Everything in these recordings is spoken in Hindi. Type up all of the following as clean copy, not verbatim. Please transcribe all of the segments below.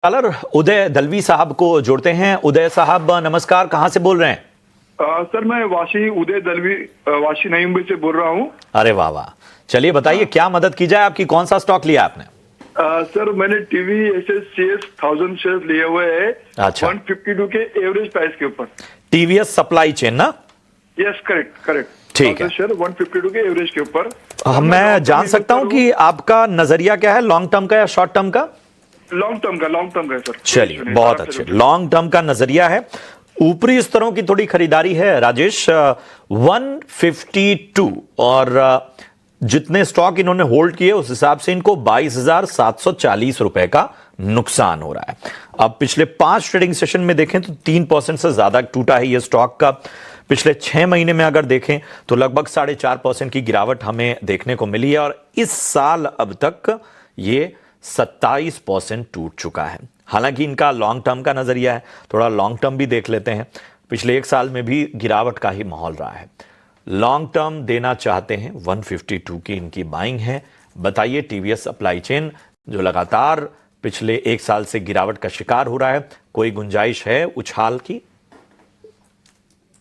कलर उदय दलवी साहब को जोड़ते हैं। उदय साहब नमस्कार, कहां से बोल रहे हैं? सर मैं वाशी उदय दलवी वाशी नई मुंबई से बोल रहा हूँ। अरे वाह वाह, चलिए बताइए क्या मदद की जाए आपकी, कौन सा स्टॉक लिया आपने? सर मैंने TVS 1000 शेयर लिए हुए हैं। अच्छा। 152 के एवरेज प्राइस के ऊपर। टीवीएस सप्लाई चेन ना? Yes correct correct. ठीक है। शेयर 152 के एवरेज के ऊपर। मैं जान सकता हूं कि आपका नजरिया क्या है, लॉन्ग टर्म का या शॉर्ट टर्म का? लॉन्ग टर्म का है सर। चलिए बहुत अच्छे, लॉन्ग टर्म का नजरिया है। ऊपरी स्तरों की थोड़ी खरीदारी है राजेश, 152 और जितने स्टॉक इन्होंने होल्ड किए उस हिसाब से इनको 22,740 रुपए का नुकसान हो रहा है। अब पिछले 5 ट्रेडिंग सेशन में देखें तो 3% से ज्यादा टूटा है ये स्टॉक का। पिछले 6 महीने में अगर देखें तो लगभग 4.5% की गिरावट हमें देखने को मिली है और इस साल अब तक ये 27% टूट चुका है। हालांकि इनका लॉन्ग टर्म का नजरिया है, थोड़ा लॉन्ग टर्म भी देख लेते हैं। पिछले 1 साल में भी गिरावट का ही माहौल रहा है। लॉन्ग टर्म देना चाहते हैं, 152 की इनकी बाइंग है। बताइए टीवीएस सप्लाई चेन जो लगातार पिछले 1 साल से गिरावट का शिकार हो रहा है, कोई गुंजाइश है उछाल की?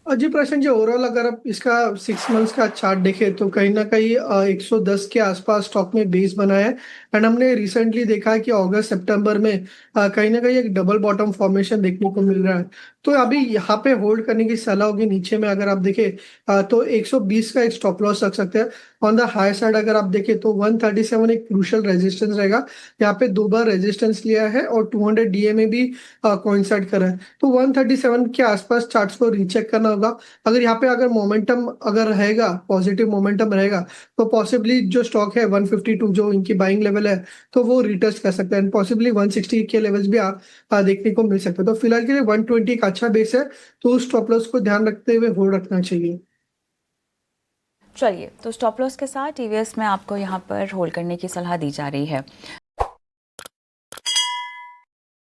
जी प्रशांत जी, ओवरऑल अगर आप इसका 6 मंथ्स का चार्ट देखें तो कहीं ना कहीं 110 के आसपास स्टॉक में बेस बना है। एंड हमने रिसेंटली देखा है कि अगस्त सितंबर में कहीं ना कहीं एक डबल बॉटम फॉर्मेशन देखने को मिल रहा है। तो अभी यहाँ पे होल्ड करने की सलाह होगी। नीचे में अगर आप देखें तो 120 का एक स्टॉप लॉस रख सकते हैं। ऑन द हाई साइड अगर आप देखें तो 137 एक क्रूशियल रेजिस्टेंस रहेगा। यहाँ पे 2 बार रेजिस्टेंस लिया है और 200 DA में भी कोइंसाइड कर रहा है। तो 137 के आसपास चार्ट्स को रीचेक करना होगा। अगर यहाँ पे अगर मोमेंटम अगर रहेगा, पॉजिटिव मोमेंटम रहेगा, तो पॉसिबली जो स्टॉक है 152 जो इनकी बाइंग लेवल है तो वो रिटेस्ट कर सकते हैं। पॉसिबली 160 के लेवल्स भी देखने को मिल सकते हैं। तो फिलहाल के लिए 120 का अच्छा बेस है, तो उस स्टॉप लॉस को ध्यान रखते हुए होल्ड रखना चाहिए। चलिए, तो स्टॉप लॉस के साथ टीवीएस में आपको यहाँ पर होल्ड करने की सलाह दी जा रही है।